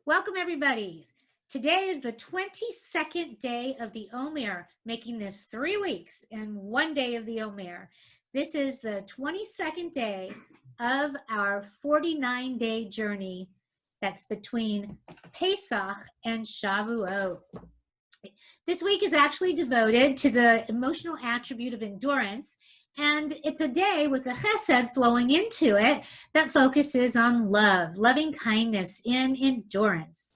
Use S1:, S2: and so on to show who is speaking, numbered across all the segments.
S1: Welcome, everybody. Today is the 22nd day of the Omer, making this 3 weeks and 1 day of the Omer. This is the 22nd day of our 49-day journey that's between Pesach and Shavuot. This week is actually devoted to the emotional attribute of endurance, and it's a day with a Chesed flowing into it that focuses on love, loving kindness in endurance.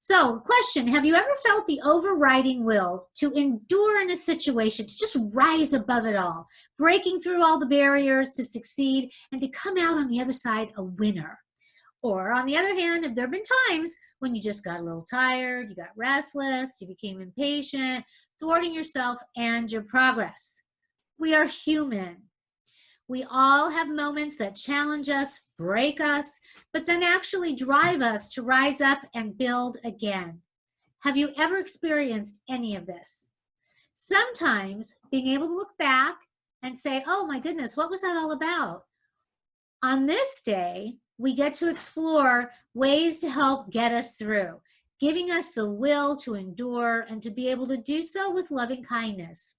S1: So, question, have you ever felt the overriding will to endure in a situation, to just rise above it all, breaking through all the barriers to succeed and to come out on the other side a winner? Or on the other hand, have there been times when you just got a little tired, you got restless, you became impatient, thwarting yourself and your progress? We are human. We all have moments that challenge us, break us, but then actually drive us to rise up and build again. Have you ever experienced any of this? Sometimes being able to look back and say, oh my goodness, what was that all about? On this day, we get to explore ways to help get us through, giving us the will to endure and to be able to do so with loving kindness.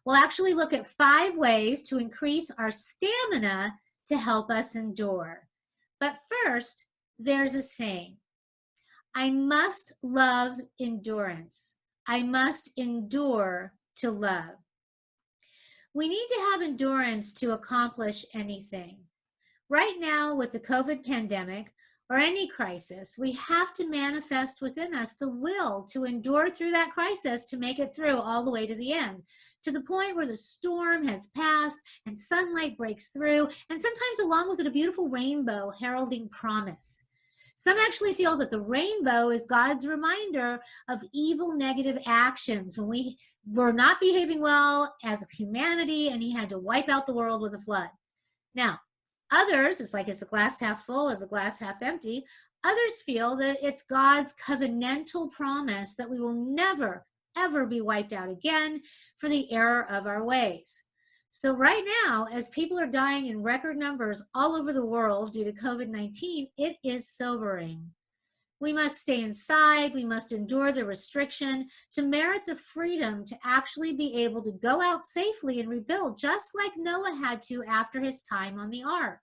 S1: We'll actually look at 5 ways to increase our stamina to help us endure. But first, there's a saying, I must love endurance. I must endure to love. We need to have endurance to accomplish anything. Right now, with the COVID pandemic or any crisis, we have to manifest within us the will to endure through that crisis, to make it through all the way to the end, to the point where the storm has passed and sunlight breaks through, and sometimes along with it a beautiful rainbow heralding promise. Some actually feel that the rainbow is God's reminder of evil, negative actions when we were not behaving well as a humanity and he had to wipe out the world with a flood. Now, others, it's like, is the glass half full or the glass half empty? Others feel that it's God's covenantal promise that we will never, ever be wiped out again for the error of our ways. So right now, as people are dying in record numbers all over the world due to COVID-19, it is sobering. We must stay inside. We must endure the restriction to merit the freedom to actually be able to go out safely and rebuild, just like Noah had to after his time on the ark.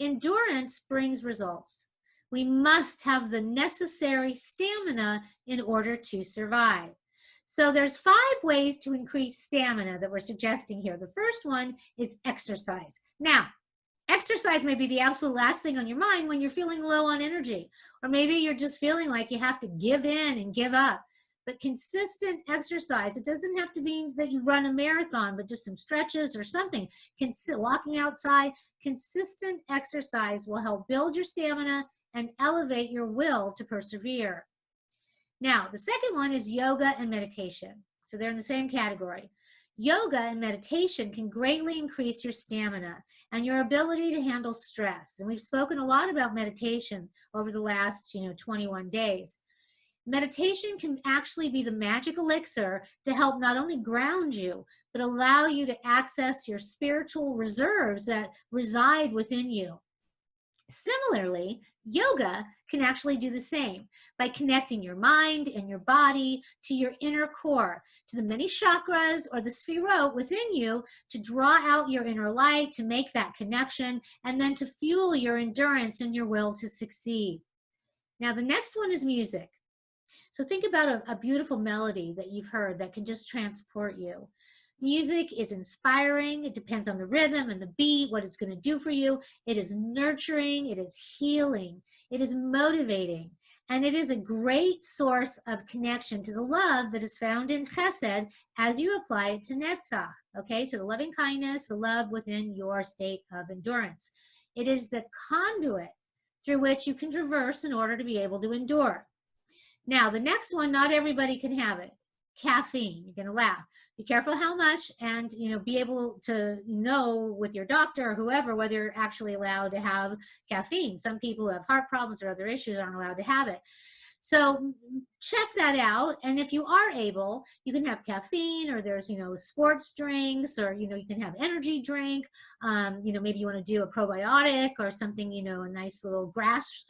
S1: Endurance brings results. We must have the necessary stamina in order to survive. So there's 5 ways to increase stamina that we're suggesting here. The first one is exercise. Now, exercise may be the absolute last thing on your mind when you're feeling low on energy, or maybe you're just feeling like you have to give in and give up. But consistent exercise, it doesn't have to be that you run a marathon, but just some stretches or something. Walking outside, consistent exercise will help build your stamina and elevate your will to persevere. Now, the second one is yoga and meditation. So they're in the same category. Yoga and meditation can greatly increase your stamina and your ability to handle stress. And we've spoken a lot about meditation over the last 21 days. Meditation can actually be the magic elixir to help not only ground you, but allow you to access your spiritual reserves that reside within you. Similarly, yoga can actually do the same by connecting your mind and your body to your inner core, to the many chakras or the sphirot within you, to draw out your inner light, to make that connection, and then to fuel your endurance and your will to succeed. Now, the next one is music. So think about a beautiful melody that you've heard that can just transport you. Music is inspiring. It depends on the rhythm and the beat, what it's going to do for you. It is nurturing. It is healing. It is motivating. And it is a great source of connection to the love that is found in Chesed as you apply it to Netzach. Okay, so the loving kindness, the love within your state of endurance. It is the conduit through which you can traverse in order to be able to endure. Now, the next one, not everybody can have it. Caffeine. You're going to laugh. Be careful how much, and be able to know with your doctor or whoever whether you're actually allowed to have caffeine. Some people who have heart problems or other issues aren't allowed to have it. So check that out, and if you are able, you can have caffeine, or there's sports drinks, or you can have energy drink. Maybe you want to do a probiotic or something, a nice little grass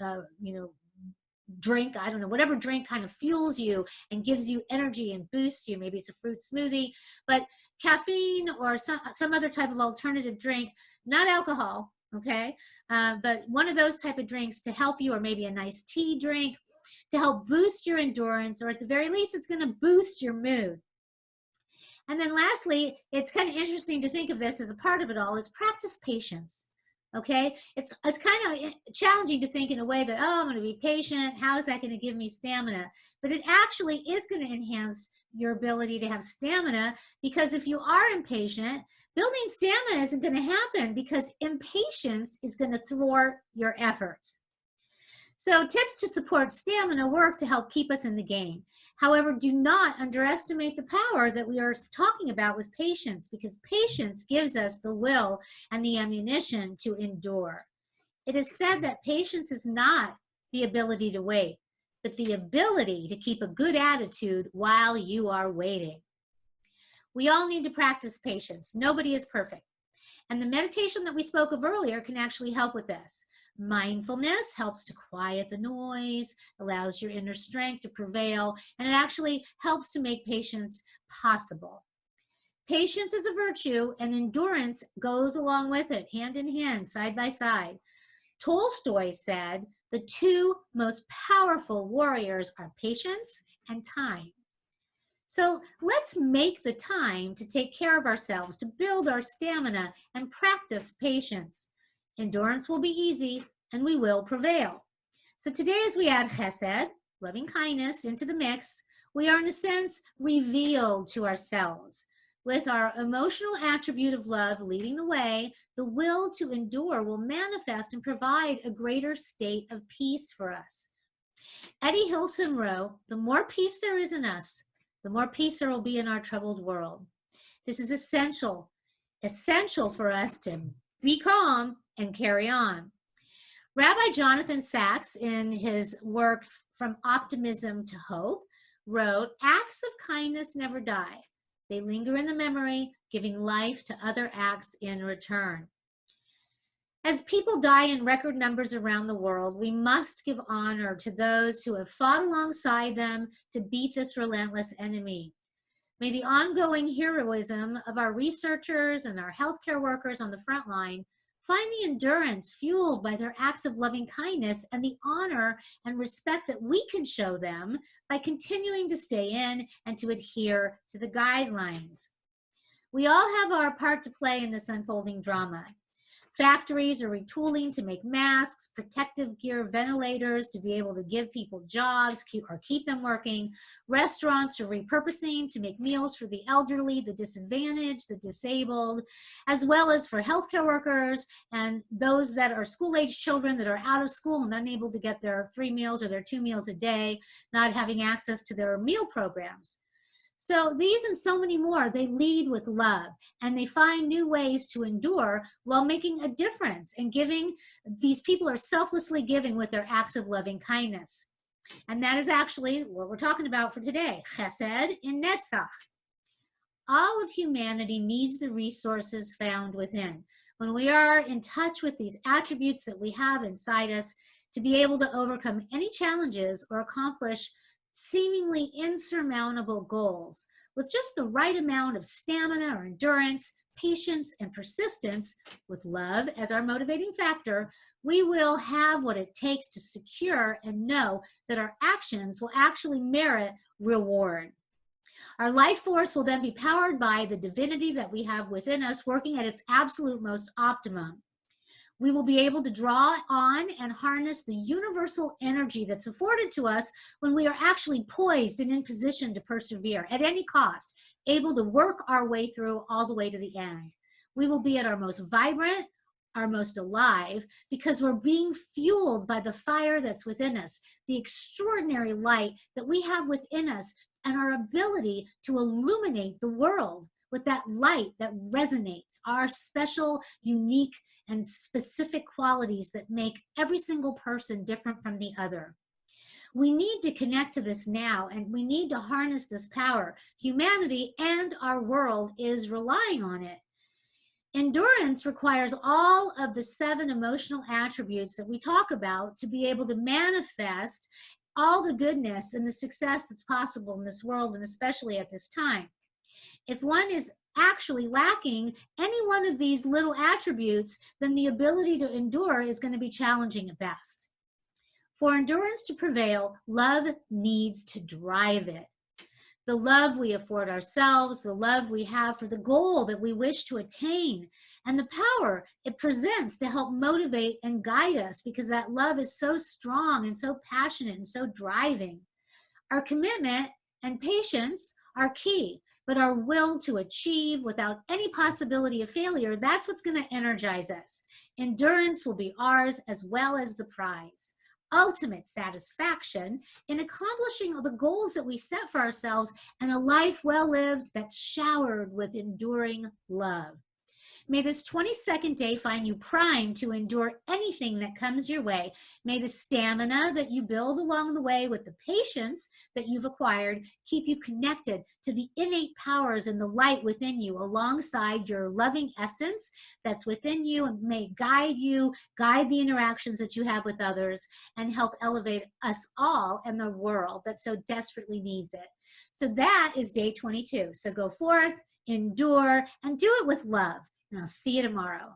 S1: drink, I don't know, whatever drink kind of fuels you and gives you energy and boosts you. Maybe it's a fruit smoothie, but caffeine or some other type of alternative drink, not alcohol, okay? But one of those type of drinks to help you, or maybe a nice tea drink to help boost your endurance, or at the very least, it's going to boost your mood. And then lastly, it's kind of interesting to think of this as a part of it all, is practice patience. Okay, it's kind of challenging to think in a way that, oh, I'm going to be patient. How is that going to give me stamina? But it actually is going to enhance your ability to have stamina, because if you are impatient, building stamina isn't going to happen, because impatience is going to thwart your efforts. So tips to support stamina work to help keep us in the game. However, do not underestimate the power that we are talking about with patience, because patience gives us the will and the ammunition to endure. It is said that patience is not the ability to wait, but the ability to keep a good attitude while you are waiting. We all need to practice patience. Nobody is perfect. And the meditation that we spoke of earlier can actually help with this. Mindfulness helps to quiet the noise, allows your inner strength to prevail, and it actually helps to make patience possible. Patience is a virtue, and endurance goes along with it, hand in hand, side by side. Tolstoy said, the two most powerful warriors are patience and time. So let's make the time to take care of ourselves, to build our stamina and practice patience. Endurance will be easy, and we will prevail. So today, as we add Chesed, loving kindness, into the mix, we are in a sense revealed to ourselves. With our emotional attribute of love leading the way, the will to endure will manifest and provide a greater state of peace for us. Eddie Hilson wrote, the more peace there is in us, the more peace there will be in our troubled world. This is essential for us to be calm and carry on. Rabbi Jonathan Sachs, in his work From Optimism to Hope, wrote, acts of kindness never die. They linger in the memory, giving life to other acts in return. As people die in record numbers around the world, we must give honor to those who have fought alongside them to beat this relentless enemy. May the ongoing heroism of our researchers and our healthcare workers on the front line find the endurance fueled by their acts of loving kindness and the honor and respect that we can show them by continuing to stay in and to adhere to the guidelines. We all have our part to play in this unfolding drama. Factories are retooling to make masks, protective gear, ventilators to be able to give people jobs or keep them working. Restaurants are repurposing to make meals for the elderly, the disadvantaged, the disabled, as well as for healthcare workers and those that are school-age children that are out of school and unable to get their 3 meals or their 2 meals a day, not having access to their meal programs. So these and so many more, they lead with love, and they find new ways to endure while making a difference and giving. These people are selflessly giving with their acts of loving kindness. And that is actually what we're talking about for today, Chesed in Netzach. All of humanity needs the resources found within. When we are in touch with these attributes that we have inside us to be able to overcome any challenges or accomplish seemingly insurmountable goals, with just the right amount of stamina or endurance, patience, and persistence, with love as our motivating factor, we will have what it takes to secure and know that our actions will actually merit reward. Our life force will then be powered by the divinity that we have within us working at its absolute most optimum. We will be able to draw on and harness the universal energy that's afforded to us when we are actually poised and in position to persevere at any cost, able to work our way through all the way to the end. We will be at our most vibrant, our most alive, because we're being fueled by the fire that's within us, the extraordinary light that we have within us, and our ability to illuminate the world with that light that resonates, our special, unique, and specific qualities that make every single person different from the other. We need to connect to this now, and we need to harness this power. Humanity and our world is relying on it. Endurance requires all of the 7 emotional attributes that we talk about to be able to manifest all the goodness and the success that's possible in this world, and especially at this time. If one is actually lacking any one of these little attributes, then the ability to endure is going to be challenging at best. For endurance to prevail, love needs to drive it. The love we afford ourselves, the love we have for the goal that we wish to attain, and the power it presents to help motivate and guide us, because that love is so strong and so passionate and so driving. Our commitment and patience are key, but our will to achieve without any possibility of failure, that's what's going to energize us. Endurance will be ours as well as the prize. Ultimate satisfaction in accomplishing the goals that we set for ourselves, and a life well lived that's showered with enduring love. May this 22nd day find you primed to endure anything that comes your way. May the stamina that you build along the way with the patience that you've acquired keep you connected to the innate powers and the light within you, alongside your loving essence that's within you, and may guide you, guide the interactions that you have with others, and help elevate us all and the world that so desperately needs it. So that is day 22. So go forth, endure, and do it with love. And I'll see you tomorrow.